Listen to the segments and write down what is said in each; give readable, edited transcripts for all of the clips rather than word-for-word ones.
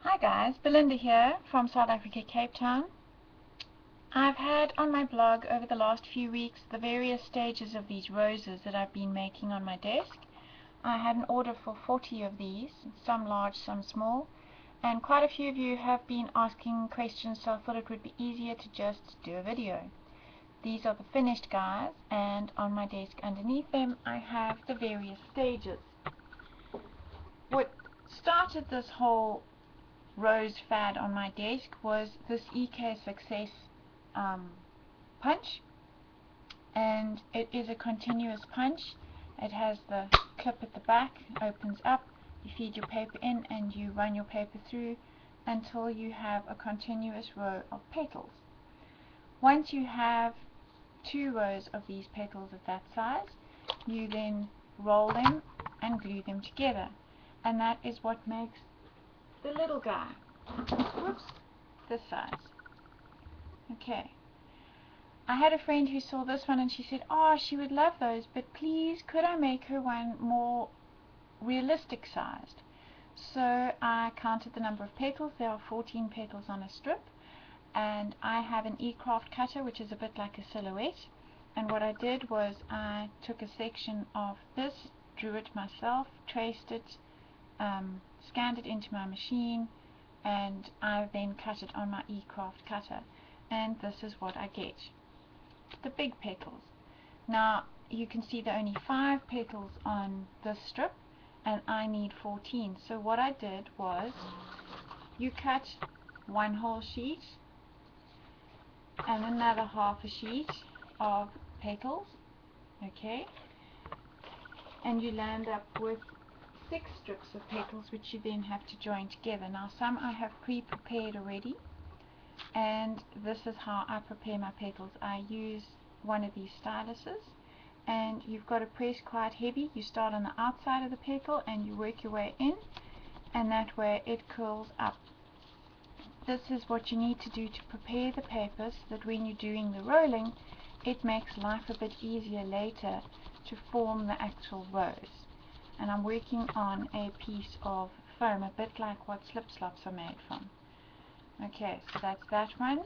Hi guys, Belinda here from South Africa, Cape Town. I've had on my blog over the last few weeks the various stages of these roses that I've been making on my desk. I had an order for 40 of these, some large, some small, and quite a few of you have been asking questions, so I thought it would be easier to just do a video. These are the finished guys, and on my desk underneath them I have the various stages. What started this whole rose fad on my desk was this success punch, and it is a continuous punch. It has the clip at the back, opens up, you feed your paper in and you run your paper through until you have a continuous row of petals. Once you have 2 rows of these petals of that size, you then roll them and glue them together, and that is what makes the little guy, whoops, this size. Okay, I had a friend who saw this one and she said, oh, she would love those, but please could I make her one more realistic sized? So I counted the number of petals. There are 14 petals on a strip, and I have an eCraft cutter which is a bit like a silhouette, and what I did was I took a section of this, drew it myself, traced it, scanned it into my machine, and I then cut it on my eCraft cutter, and this is what I get, the big petals. Now you can see there are only 5 petals on this strip and I need 14, so what I did was you cut one whole sheet and another half a sheet of petals, okay, and you land up with 6 strips of petals which you then have to join together. Now some I have pre-prepared already, and this is how I prepare my petals. I use one of these styluses, and you've got to press quite heavy. You start on the outside of the petal and you work your way in, and that way it curls up. This is what you need to do to prepare the paper so that when you're doing the rolling it makes life a bit easier later to form the actual rose. And I'm working on a piece of foam, a bit like what slip slops are made from. Okay, so that's that one,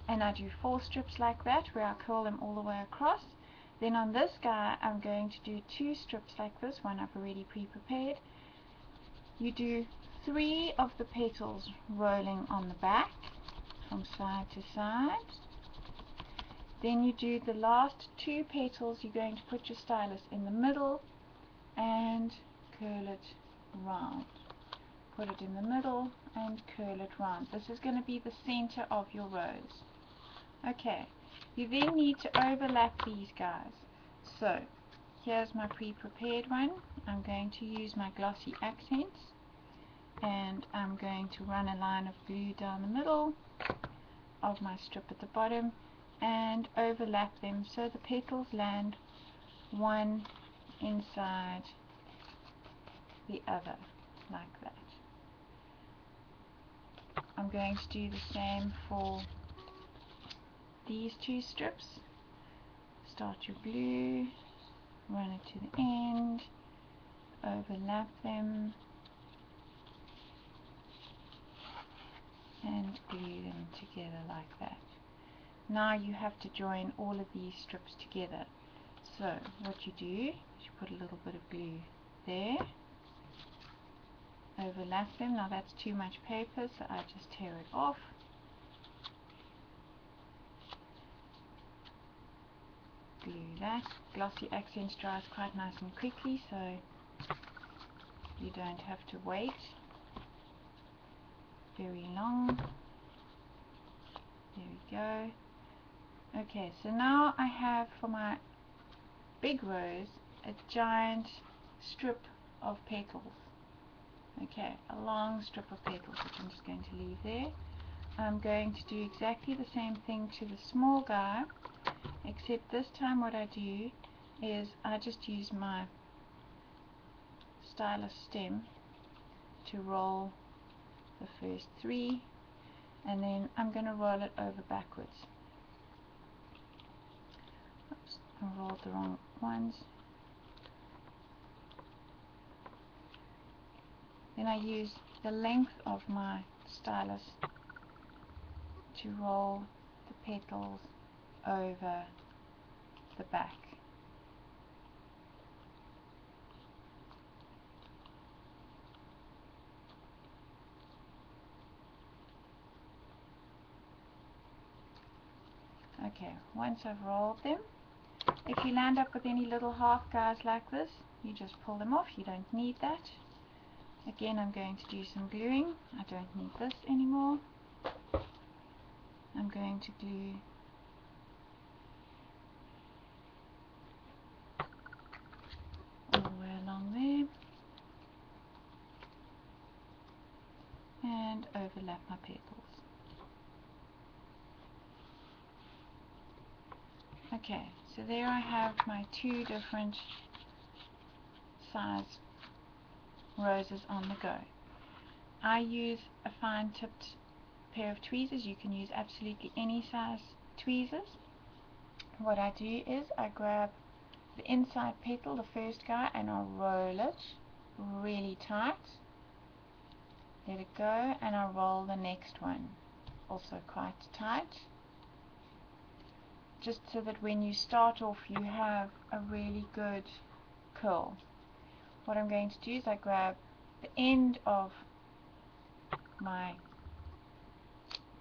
and I do 4 strips like that where I curl them all the way across. Then on this guy I'm going to do 2 strips like this, one I've already pre-prepared. You do 3 of the petals rolling on the back from side to side. Then you do the last 2 petals. You're going to put your stylus in the middle and curl it round. Put it in the middle and curl it round. This is going to be the center of your rose. Okay, you then need to overlap these guys. So here's my pre-prepared one. I'm going to use my glossy accents, and I'm going to run a line of glue down the middle of my strip at the bottom and overlap them so the petals land one inside the other like that. I'm going to do the same for these 2 strips. Start your glue, run it to the end, overlap them and glue them together like that. Now you have to join all of these strips together. So what you do is you put a little bit of glue there, overlap them. Now that's too much paper, so I just tear it off. Glue that. Glossy accents dries quite nice and quickly, so you don't have to wait very long. There we go. Okay, so now I have for my big rose a giant strip of petals. Okay, a long strip of petals which I'm just going to leave there. I'm going to do exactly the same thing to the small guy, except this time what I do is I just use my stylus stem to roll the first 3, and then I'm going to roll it over backwards. Oops, I rolled the wrong ones. Then I use the length of my stylus to roll the petals over the back. Okay, once I've rolled them, if you land up with any little half guys like this, you just pull them off. You don't need that. Again, I'm going to do some gluing. I don't need this anymore. I'm going to glue all the way along there and overlap my petals. Okay, so there I have my two different size roses on the go. I use a fine tipped pair of tweezers. You can use absolutely any size tweezers. What I do is I grab the inside petal, the first guy, and I roll it really tight. Let it go, and I roll the next one also quite tight, just so that when you start off you have a really good curl. What I'm going to do is I grab the end of my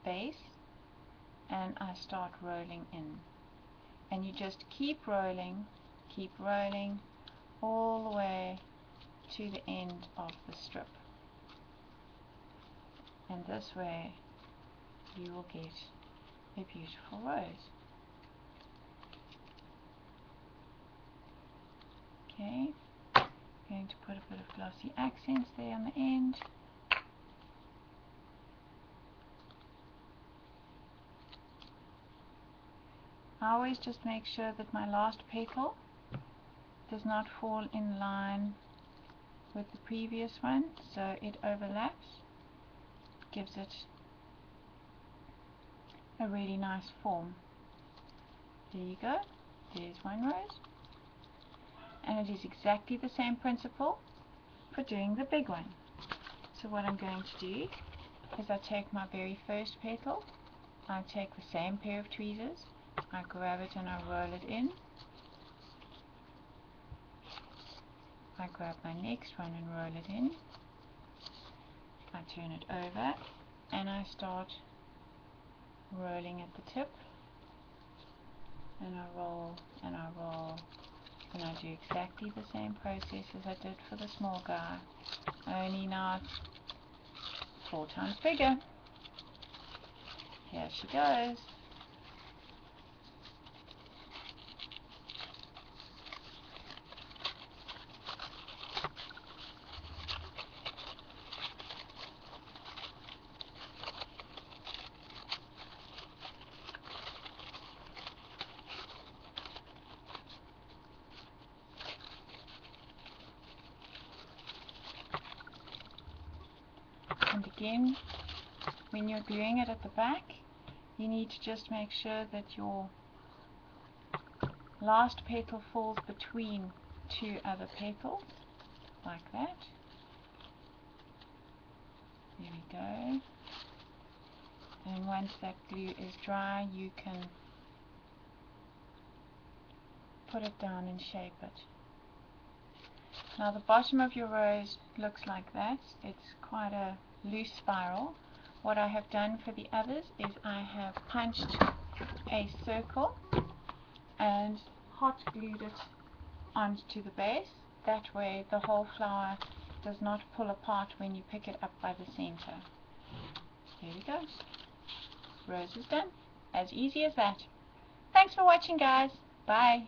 base and I start rolling in, and you just keep rolling all the way to the end of the strip, and this way you will get a beautiful rose. Okay, I'm going to put a bit of glossy accents there on the end. I always just make sure that my last petal does not fall in line with the previous one, so it overlaps, gives it a really nice form. There you go, there's one rose, and it is exactly the same principle for doing the big one. So what I'm going to do is I take my very first petal, I take the same pair of tweezers, I grab it and I roll it in, I grab my next one and roll it in, I turn it over and I start rolling at the tip, and I roll and I roll, and I do exactly the same process as I did for the small guy, only now it's 4 times bigger. Here she goes. And again, when you're gluing it at the back, you need to just make sure that your last petal falls between 2 other petals, like that. There we go. And once that glue is dry, you can put it down and shape it. Now the bottom of your rose looks like that. It's quite a loose spiral. What I have done for the others is I have punched a circle and hot glued it onto the base. That way the whole flower does not pull apart when you pick it up by the center. There we go. Rose is done. As easy as that. Thanks for watching, guys. Bye.